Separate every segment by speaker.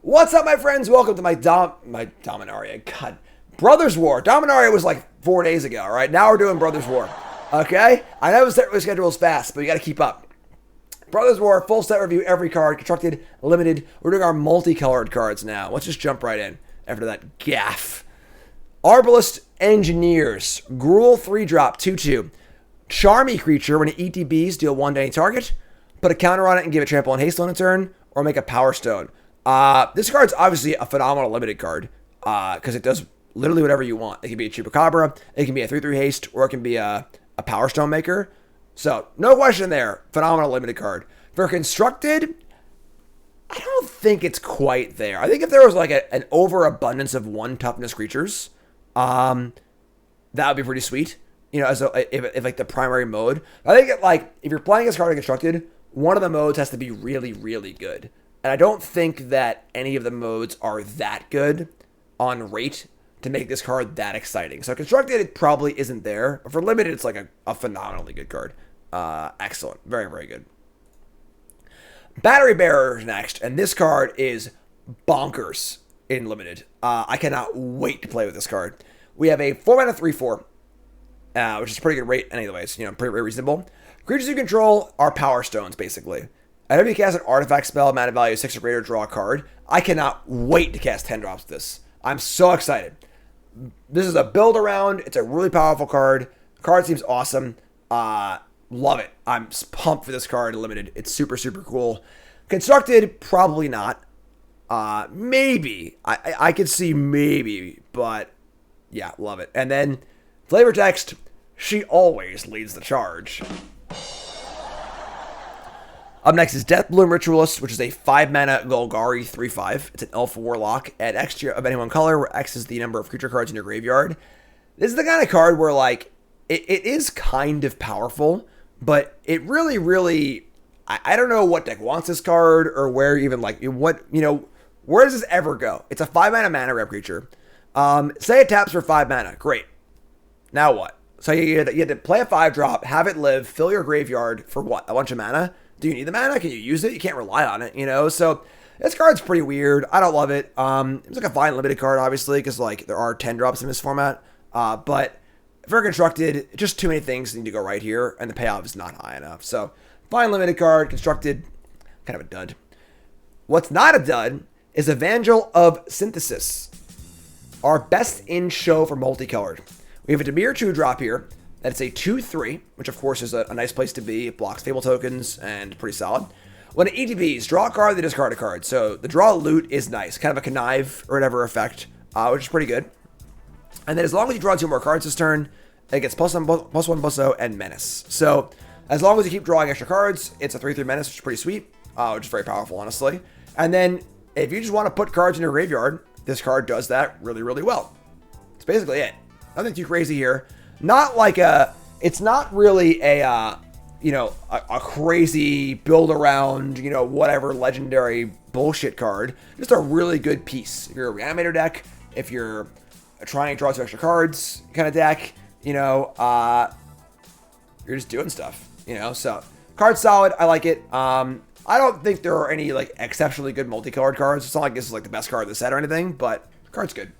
Speaker 1: What's up, my friends? Welcome to my Dominaria. God, Brothers War. Dominaria was like 4 days ago, all right? Now we're doing Brothers War, okay? I know the schedule is fast, but you got to keep up. Brothers War, full set review, every card, constructed, limited. We're doing our multicolored cards now. Let's just jump right in after that gaff. Arbalist Engineers. Gruel 3-drop, 2/2. Charmy creature. When it ETBs, deal 1 to any target. Put a counter on it and give it trample and haste on a turn, or make a Power Stone. This card's obviously a phenomenal limited card, because it does literally whatever you want. It can be a Chupacabra, it can be a 3/3 haste, or it can be a Power Stone maker. So, no question there. Phenomenal limited card. For constructed, I don't think it's quite there. I think if there was like an overabundance of 1 toughness creatures, that would be pretty sweet. You know, if like the primary mode. I think if you're playing this card in constructed, one of the modes has to be really, really good. And I don't think that any of the modes are that good on rate to make this card that exciting. So constructed, it probably isn't there. But for limited, it's like a phenomenally good card. Excellent. Very, very good. Battery Bearer is next. And this card is bonkers in limited. I cannot wait to play with this card. We have a 4-mana 3/4, which is a pretty good rate anyways. You know, pretty reasonable. Creatures you control are Power Stones, basically. Whenever you cast an artifact spell, mana value 6 or greater, draw a card. I cannot wait to cast 10 drops of this. I'm so excited. This is a build around. It's a really powerful card. Card seems awesome. Love it. I'm pumped for this card limited. It's super, super cool. Constructed, probably not. Maybe. I could see maybe, but yeah, love it. And then flavor text, she always leads the charge. Up next is Deathbloom Ritualist, which is a 5-mana Golgari 3/5. It's an Elf Warlock. Add X of any one color, where X is the number of creature cards in your graveyard. This is the kind of card where, like, it is kind of powerful, but it really, really... I don't know what deck wants this card, or where even, like, where does this ever go? It's a 5-mana mana rep creature. Say it taps for 5 mana. Great. Now what? So you had to play a 5-drop, have it live, fill your graveyard for what? A bunch of mana? Do you need the mana? Can you use it? You can't rely on it, you know? So this card's pretty weird. I don't love it. It's like a fine limited card, obviously, because like there are 10 drops in this format. But if you're constructed, just too many things need to go right here, and the payoff is not high enough. So fine limited card, constructed, kind of a dud. What's not a dud is Evangel of Synthesis, our best in show for multicolored. We have a Demir 2-drop here. That's a 2/3, which of course is a nice place to be. It blocks Fable tokens and pretty solid. When it ETBs, draw a card, they discard a card. So the draw loot is nice. Kind of a connive or whatever effect, which is pretty good. And then as long as you draw 2 more cards this turn, it gets +1/+0, and menace. So as long as you keep drawing extra cards, it's a 3/3 menace, which is pretty sweet, which is very powerful, honestly. And then if you just want to put cards in your graveyard, this card does that really, really well. That's basically it. Nothing too crazy here. Not like it's not really a crazy build around, whatever legendary bullshit card. Just a really good piece. If you're a Reanimator deck, if you're trying to draw 2 extra cards kind of deck, you're just doing stuff, So, card's solid. I like it. I don't think there are any, like, exceptionally good multicolored cards. It's not like this is, like, the best card of the set or anything, but the card's good.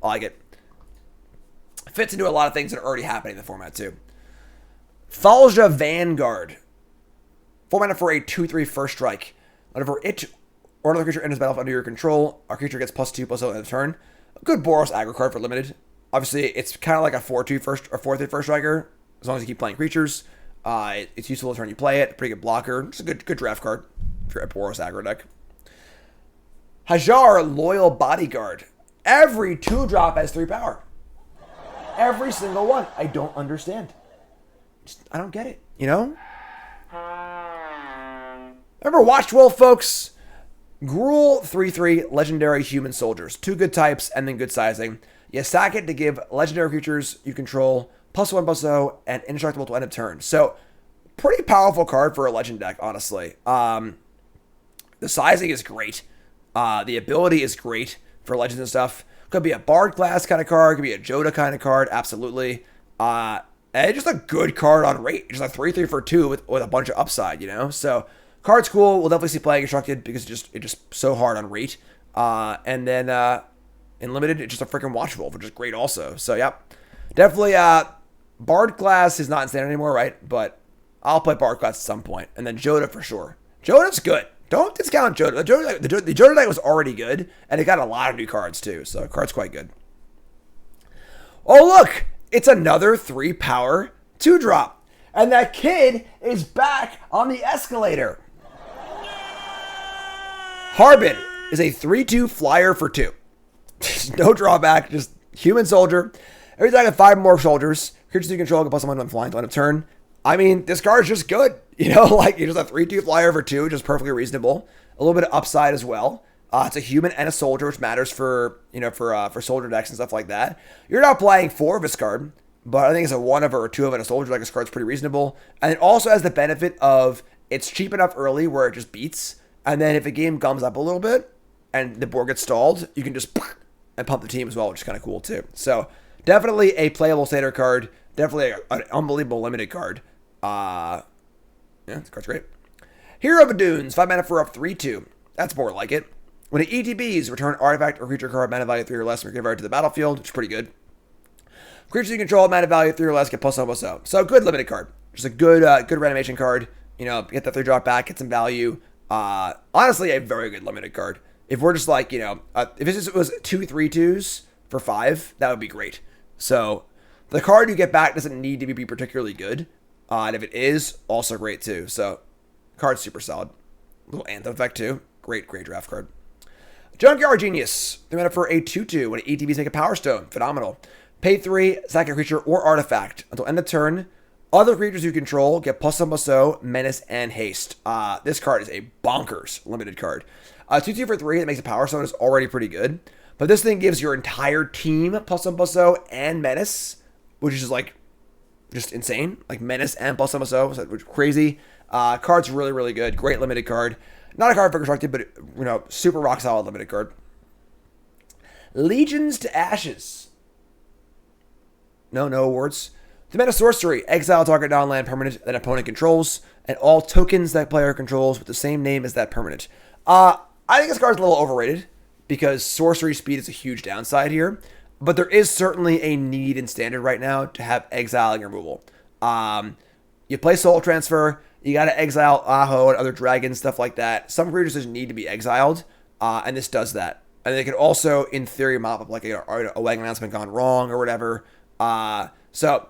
Speaker 1: I like it. Fits into a lot of things that are already happening in the format, too. Falja Vanguard. 4 mana for a 2/3 first strike. Whenever it or another creature enters the battlefield under your control, our creature gets +2/+0 at the turn. A good Boros aggro card for limited. Obviously, it's kind of like a 4/2 first or 4/3 first striker. As long as you keep playing creatures, it's useful the turn you play it. Pretty good blocker. It's a good draft card if you're a Boros aggro deck. Hajjar Loyal Bodyguard. Every 2-drop has 3 power. Every single one. I don't understand. I don't get it, Remember Watchwolf, folks? Gruel 3/3 legendary human soldiers. 2 good types and then good sizing. You sack it to give legendary creatures you control +1/+0 and indestructible to end of turn. So, pretty powerful card for a legend deck, honestly. The sizing is great. The ability is great for legends and stuff. Could be a Bard class kind of card. Could be a Joda kind of card. Absolutely. And just a good card on rate. Just a 3/3 for 2 with a bunch of upside, So, card's cool. We'll definitely see playing constructed because it's just so hard on rate. And then in limited, it's just a freaking watch wolf, which is great also. So, yep. Definitely, Bard class is not in standard anymore, right? But I'll play Bard class at some point. And then Joda for sure. Joda's good. Don't discount Joda. The Joda deck was already good, and it got a lot of new cards too. So, the card's quite good. Oh, look! It's another 3-power 2-drop. And that kid is back on the escalator. Harbin is a 3/2 flyer for 2. No drawback, just human soldier. Every time I have 5 more soldiers, creatures you control can plus someone when flying to end of turn. I mean, this card is just good. You know, like you're just a 3/2 flyer for 2, just perfectly reasonable. A little bit of upside as well. It's a human and a soldier, which matters for soldier decks and stuff like that. You're not playing 4 of this card, but I think it's a 1 of or 2 of and a soldier deck. This card's pretty reasonable, and it also has the benefit of it's cheap enough early where it just beats, and then if the game gums up a little bit and the board gets stalled, you can just and pump the team as well, which is kind of cool too. So definitely a playable standard card. Definitely an unbelievable limited card. Yeah, this card's great. Hero of the Dunes, 5 mana for up 3/2. That's more like it. When it ETBs, return artifact or creature card mana value 3 or less from your graveyard to the battlefield, which is pretty good. Creatures you control mana value 3 or less get +1/+0. So good limited card. Just a good reanimation card. You know, get the 3-drop back, get some value. Honestly, a very good limited card. If we're just like, if this was 2 3/2s for 5, that would be great. So the card you get back doesn't need to be particularly good. And if it is, also great too. So card's super solid. Little anthem effect too. Great draft card. Junkyard Genius. 3 mana for a 2/2. When ETBs make a Power Stone. Phenomenal. Pay 3, sack a creature or artifact. Until end of turn, other creatures you control get +1/+0, menace, and haste. This card is a bonkers limited card. 2/2 for 3 that makes a Power Stone is already pretty good. But this thing gives your entire team +1/+0 and menace, which is like just insane. Like menace and +1/+0, which is crazy. Card's really, really good. Great limited card. Not a card for constructed, but super rock solid limited card. Legions to Ashes. No awards. The mana sorcery. Exile target non-land permanent that opponent controls, and all tokens that player controls with the same name as that permanent. I think this card's a little overrated because sorcery speed is a huge downside here, but there is certainly a need in standard right now to have exiling removal. You play Soul Transfer, you got to exile Aho and other dragons, stuff like that. Some creatures just need to be exiled, and this does that. And they can also, in theory, mop up like a wagon announcement gone wrong or whatever. So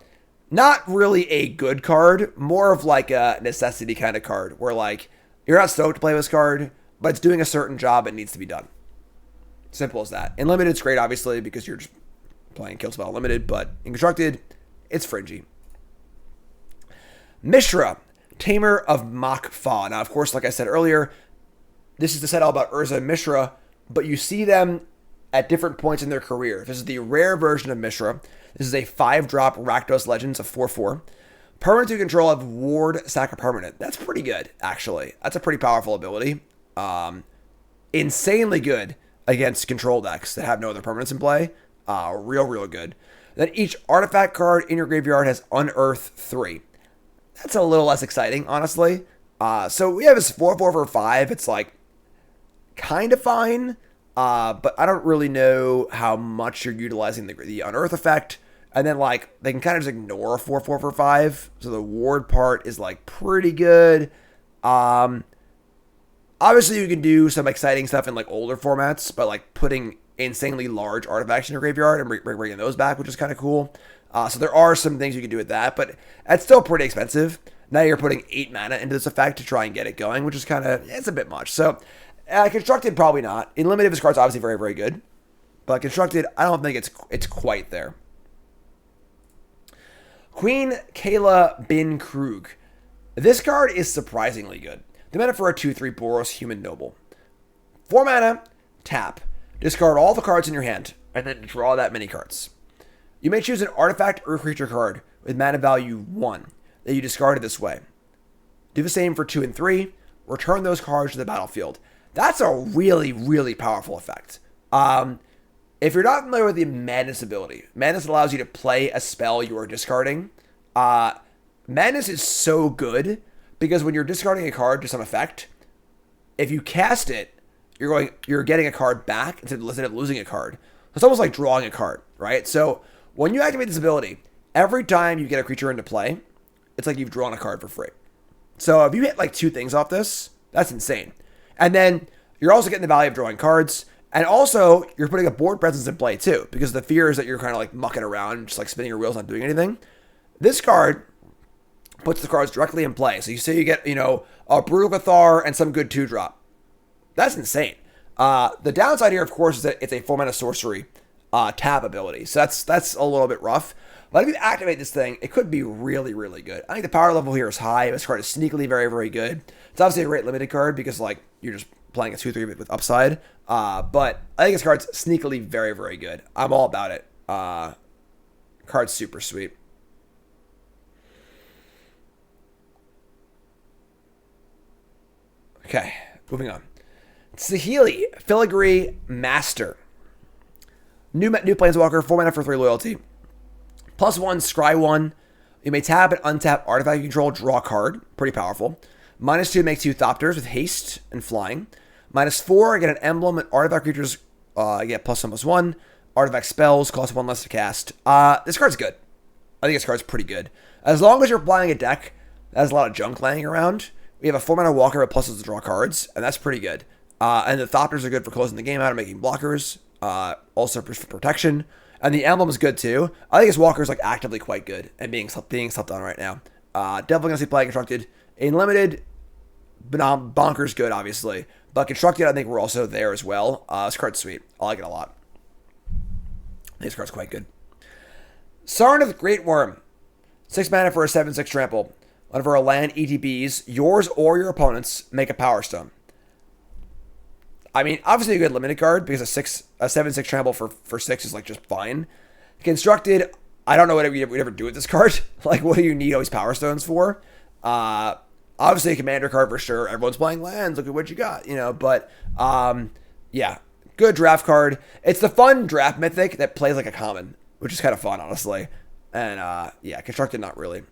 Speaker 1: not really a good card, more of like a necessity kind of card where like you're not stoked to play this card, but it's doing a certain job. It needs to be done. Simple as that. In limited, it's great, obviously, because you're just playing kill spell limited, but in constructed, it's fringy. Mishra, Tamer of Makfa. Now, of course, like I said earlier, this is the set all about Erza and Mishra, but you see them at different points in their career. This is the rare version of Mishra. This is a 5-drop Rakdos Legends of 4/4. Permanent to control of Ward, sack a permanent. That's pretty good, actually. That's a pretty powerful ability. Insanely good against control decks that have no other permanents in play. Real good. Then each artifact card in your graveyard has Unearth 3. That's a little less exciting, honestly. So we have this 4/4 for 5. It's like kind of fine, but I don't really know how much you're utilizing the Unearth effect. And then like they can kind of just ignore a 4/4 for 5. So the ward part is like pretty good. Obviously you can do some exciting stuff in like older formats, but like putting insanely large artifacts in your graveyard and bringing those back, which is kind of cool. So there are some things you can do with that, but it's still pretty expensive. Now you're putting 8 mana into this effect to try and get it going, which is kind of, it's a bit much. So constructed, probably not. In limited, this card's obviously very, very good. But constructed, I don't think it's quite there. Queen Kayla Bin Krug. This card is surprisingly good. The mana for a 2/3 Boros Human Noble. 4 mana, tap. Discard all the cards in your hand, and then draw that many cards. You may choose an artifact or creature card with mana value 1 that you discarded this way. Do the same for 2 and 3. Return those cards to the battlefield. That's a really, really powerful effect. If you're not familiar with the Madness ability, Madness allows you to play a spell you are discarding. Madness is so good because when you're discarding a card to some effect, if you cast it, you're getting a card back instead of losing a card. It's almost like drawing a card, right? So when you activate this ability, every time you get a creature into play, it's like you've drawn a card for free. So if you hit like 2 things off this, that's insane. And then you're also getting the value of drawing cards. And also, you're putting a board presence in play too, because the fear is that you're kind of like mucking around, just like spinning your wheels, not doing anything. This card puts the cards directly in play. So you say you get, a Brutal Cathar and some good 2-drop. That's insane. The downside here, of course, is that it's a 4-mana sorcery tap ability. So that's a little bit rough. But if you activate this thing, it could be really, really good. I think the power level here is high. This card is sneakily very, very good. It's obviously a great limited card because like you're just playing a 2/3 with upside. But I think this card's sneakily very, very good. I'm all about it. Card's super sweet. Okay, moving on. Sahili, Filigree Master. New Planeswalker, 4-mana for 3 loyalty. +1, scry 1. You may tap and untap artifact you control, draw a card. Pretty powerful. -2, make 2 Thopters with haste and flying. -4, get an emblem and artifact creatures get +1/+1. Artifact spells cost 1 less to cast. This card's good. I think this card's pretty good. As long as you're playing a deck that has a lot of junk laying around, we have a 4-mana walker with pluses to draw cards, and that's pretty good. And the Thopters are good for closing the game out and making blockers. Also for protection. And the emblem is good too. I think his walker is like actively quite good and being slept on right now. Definitely gonna see play constructed in limited. Bonkers good, obviously. But constructed, I think we're also there as well. This card's sweet. I like it a lot. This card's quite good. Siren of the Great Worm. 6 mana for a 7/6 trample. Whenever a land ETBs, yours or your opponent's, make a Power Stone. I mean, obviously a good limited card because a 7/6 trample for 6 is like just fine. Constructed, I don't know what we'd ever do with this card. Like, what do you need all these Power Stones for? Obviously a commander card for sure. Everyone's playing lands. Look at what you got, But yeah, good draft card. It's the fun draft mythic that plays like a common, which is kind of fun, honestly. And yeah, constructed, not really.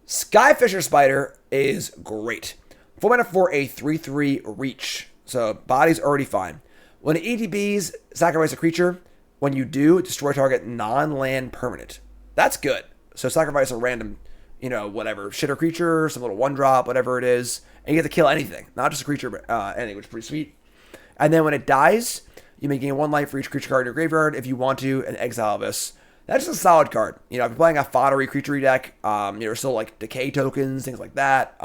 Speaker 1: Skyfisher Spider is great. 4 mana for a 3/3 reach. So body's already fine. When it ETBs, sacrifice a creature. When you do, destroy target non-land permanent. That's good. So sacrifice a random, whatever, shitter creature, some little 1-drop, whatever it is. And you get to kill anything. Not just a creature, but anything, which is pretty sweet. And then when it dies, you may gain 1 life for each creature card in your graveyard if you want to, and exile this. That's just a solid card. If you're playing a foddery creature deck, still like decay tokens, things like that,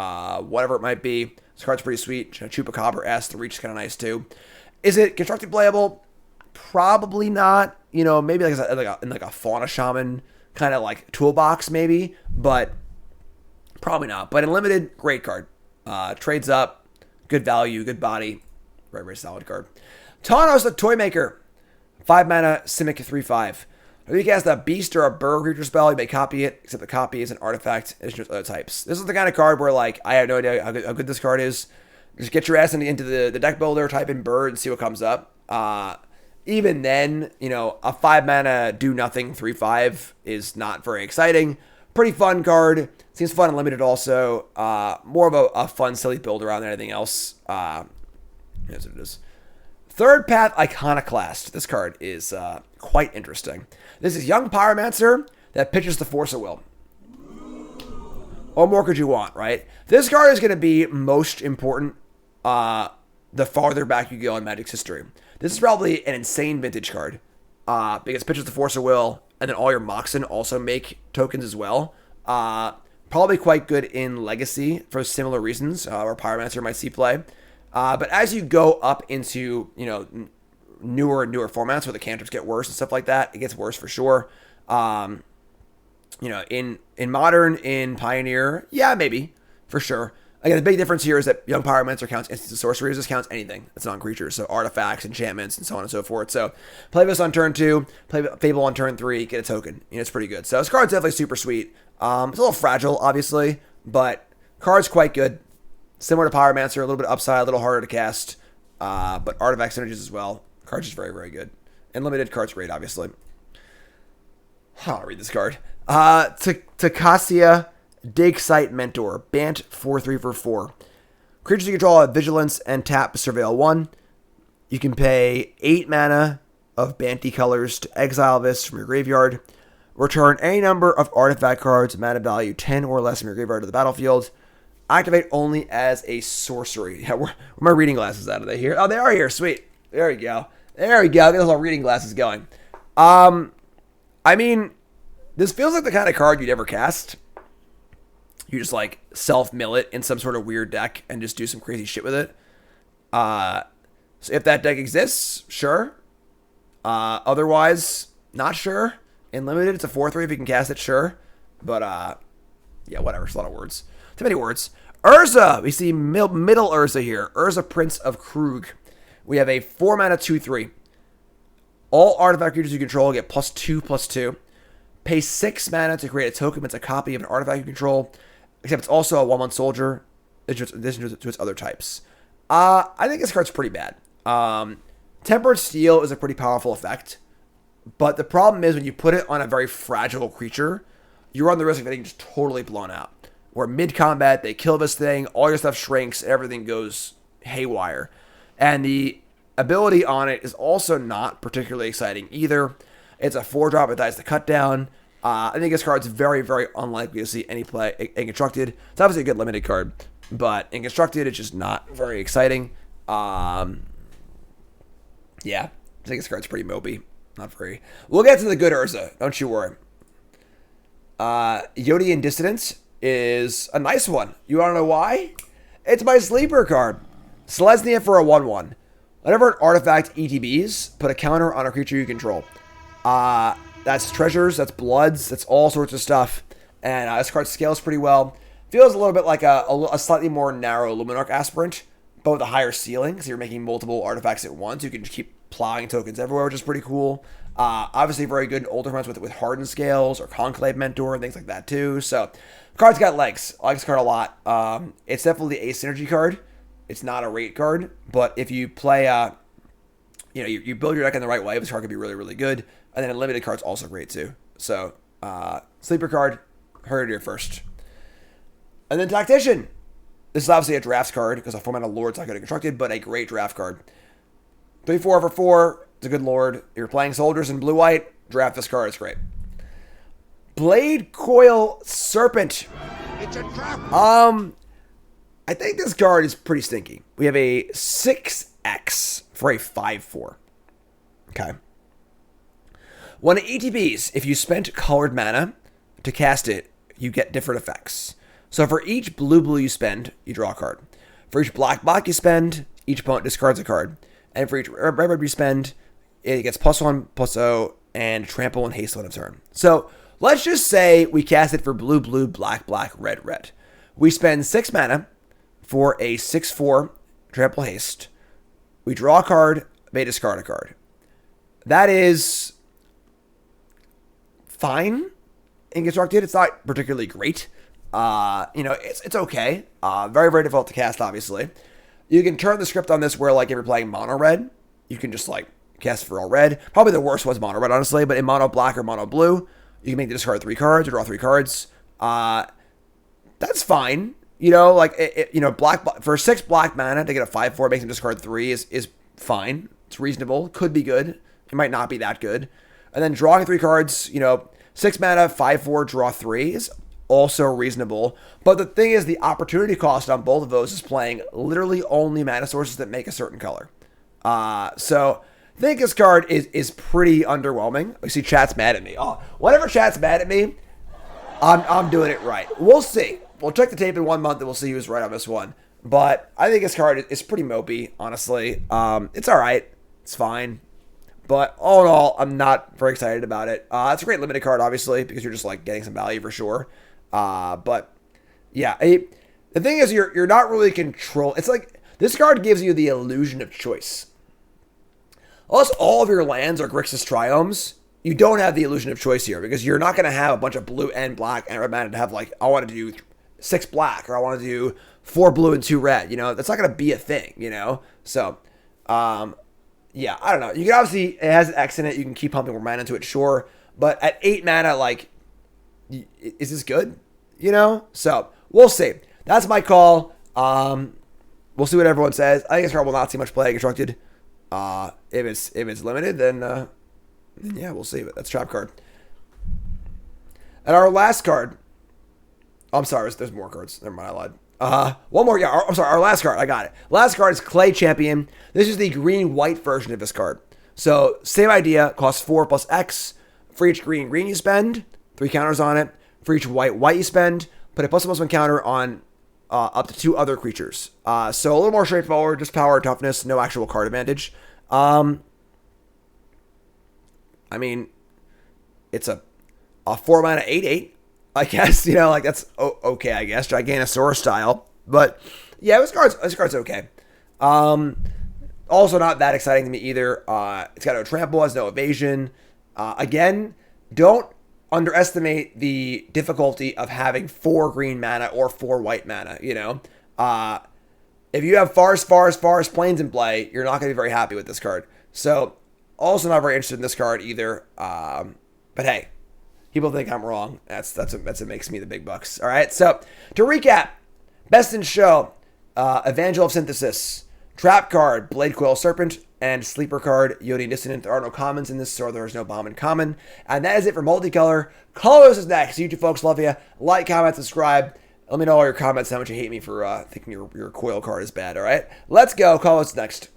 Speaker 1: whatever it might be. This card's pretty sweet. Chupacabra S, the reach is kind of nice too. Is it constructed playable? Probably not. Maybe in a Fauna Shaman kind of like toolbox maybe, but probably not. But in limited, great card. Trades up, good value, good body. Very, very solid card. Tano's the Toy Maker. 5 mana, Simic 3/5. If you cast a beast or a bird creature spell, you may copy it, except the copy is an artifact and other types. This is the kind of card where, like, I have no idea how good this card is. Just get your ass into the deck builder, type in bird, and see what comes up. Even then, a 5 mana do nothing 3/5 is not very exciting. Pretty fun card. Seems fun and limited also. More of a fun, silly build around than anything else. Here's what it is. Third Path Iconoclast. This card is quite interesting. This is Young Pyromancer that pitches the Force of Will. What more could you want, right? This card is going to be most important the farther back you go in Magic's history. This is probably an insane vintage card because it pitches the Force of Will, and then all your Moxen also make tokens as well. Probably quite good in Legacy for similar reasons, where Pyromancer might see play. But as you go up into, newer and newer formats where the cantrips get worse and stuff like that, it gets worse for sure. In Modern, in Pioneer, yeah, maybe, for sure. Again, the big difference here is that Young Pyromancer counts instants of sorceries. This counts anything that's non-creatures, so artifacts, enchantments, and so on and so forth. So play this on turn 2, play Fable on turn 3, get a token. It's pretty good. So this card's definitely super sweet. It's a little fragile, obviously, but card's quite good. Similar to Pyromancer, a little bit upside, a little harder to cast, but artifact synergies as well. Card's just very, very good. And limited card's great, obviously. I'll read this card. Takasia, Dig Site Mentor, Bant 4/3 for 4. Creatures you control have Vigilance and tap Surveil 1. You can pay 8 mana of Banty colors to exile this from your graveyard. Return any number of artifact cards, mana value 10 or less from your graveyard to the battlefield. Activate only as a sorcery. Yeah, where my reading glasses at? Are they here? Oh, they are here. Sweet. There we go. There we go. Get those little reading glasses going. I mean, this feels like the kind of card you'd ever cast. You just like self-mill it in some sort of weird deck and just do some crazy shit with it. So if that deck exists, sure. Otherwise, not sure. In limited, it's a 4/3 if you can cast it, sure. But yeah, whatever. It's a lot of words. Too many words. Erza! We see middle Erza here. Erza, Prince of Krug. We have a 4 mana 2/3. All artifact creatures you control get +2/+2. Pay 6 mana to create a token that's a copy of an artifact you control, except it's also a 1/1 soldier, in addition to its other types. I think this card's pretty bad. Tempered Steel is a pretty powerful effect, but the problem is when you put it on a very fragile creature, you run the risk of getting just totally blown out. Where mid-combat, they kill this thing, all your stuff shrinks, everything goes haywire. And the ability on it is also not particularly exciting either. It's a 4-drop, it dies to cut down. I think this card's very, very unlikely to see any play in Constructed. It's obviously a good limited card, but in Constructed, it's just not very exciting. Yeah, I think this card's pretty mopey. Not very. We'll get to the good Erza, don't you worry. Yodian Dissonance is a nice one. You want to know why? It's my sleeper card. Selesnya for a 1/1. Whenever an artifact ETBs, put a counter on a creature you control. That's treasures, that's bloods, that's all sorts of stuff. And this card scales pretty well. Feels a little bit like a slightly more narrow Luminarch Aspirant, but with a higher ceiling, because you're making multiple artifacts at once. You can just keep plowing tokens everywhere, which is pretty cool. Obviously very good in older runs with Hardened Scales or Conclave Mentor and things like that too. So, the card's got legs. I like this card a lot. It's definitely a synergy card. It's not a rate card, but if you play, you build your deck in the right way, this card could be really, really good. And then unlimited card's also great too. So, sleeper card, heard it here first. And then Tactician. This is obviously a draft card because a 4-mana Lord's not good at Constructed, but a great draft card. 3/4 for 4. It's a good Lord. If you're playing soldiers in blue-white, draft this card. It's great. Blade Coil Serpent.
Speaker 2: It's a trap.
Speaker 1: I think this card is pretty stinky. We have a 6x for a 5/4. Okay. When it ETBs, if you spent colored mana to cast it, you get different effects. So for each blue you spend, you draw a card. For each black you spend, each opponent discards a card. And for each red you spend, it gets +1/+0 and trample and haste on a turn. So let's just say we cast it for blue, black, red. We spend 6 mana for a 6/4 trample haste. We draw a card, they discard a card. That is fine in Constructed. It's not particularly great. It's okay. Very, very difficult to cast, obviously. You can turn the script on this where, like, if you're playing mono red, you can just, like, cast it for all red. Probably the worst was mono red, honestly, but in mono black or mono blue, you can make the discard 3 cards or draw 3 cards. That's fine. Black for 6 black mana to get a 5/4 makes him discard 3 is fine. It's reasonable. Could be good. It might not be that good. And then drawing 3 cards, 6 mana, 5/4, draw 3 is also reasonable. But the thing is, the opportunity cost on both of those is playing literally only mana sources that make a certain color. So I think this card is pretty underwhelming. We see chat's mad at me. Oh, whenever chat's mad at me, I'm doing it right. We'll see. We'll check the tape in 1 month and we'll see who's right on this one. But I think this card is pretty mopey, honestly. It's all right. It's fine. But all in all, I'm not very excited about it. It's a great limited card, obviously, because you're just like getting some value for sure. But yeah, the thing is, you're not really control. It's like this card gives you the illusion of choice. Unless all of your lands are Grixis Triomes, you don't have the illusion of choice here because you're not going to have a bunch of blue and black and red mana to have like, I want to do 6 black or I want to do 4 blue and 2 red. That's not going to be a thing. So. Yeah, I don't know. You can obviously, it has an X in it. You can keep pumping more mana into it, sure. But at 8 mana, like, is this good? So, we'll see. That's my call. We'll see what everyone says. I think this card will not see much play Constructed. If it's limited, then yeah, we'll see. But that's trap card. And our last card. Oh, I'm sorry, there's more cards. Never mind, I lied. One more. Yeah, I'm sorry. Our last card. I got it. Last card is Clay Champion. This is the green-white version of this card. So same idea. Costs 4 plus X. For each green you spend, 3 counters on it. For each white you spend, put a +1/+1 counter on up to 2 other creatures. So a little more straightforward. Just power, toughness, no actual card advantage. I mean, it's a 4-mana 8/8. I guess, that's okay, I guess. Giganosaurus style. But, yeah, this card's okay. Also not that exciting to me either. It's got no trample, has no evasion. Again, don't underestimate the difficulty of having 4 green mana or 4 white mana, If you have forest, plains in play, you're not going to be very happy with this card. So, also not very interested in this card either. But hey, people think I'm wrong. That's what makes me the big bucks. All right. So to recap, best in show, Evangel of Synthesis, trap card, Blade Coil Serpent, and sleeper card, Yodian Dissonance. There are no commons in this, so there is no Bombin Common. And that is it for Multicolor. Colors is next. You two folks, love you. Like, comment, subscribe. Let me know all your comments, how much you hate me for thinking your Coil card is bad. All right. Let's go. Colors next.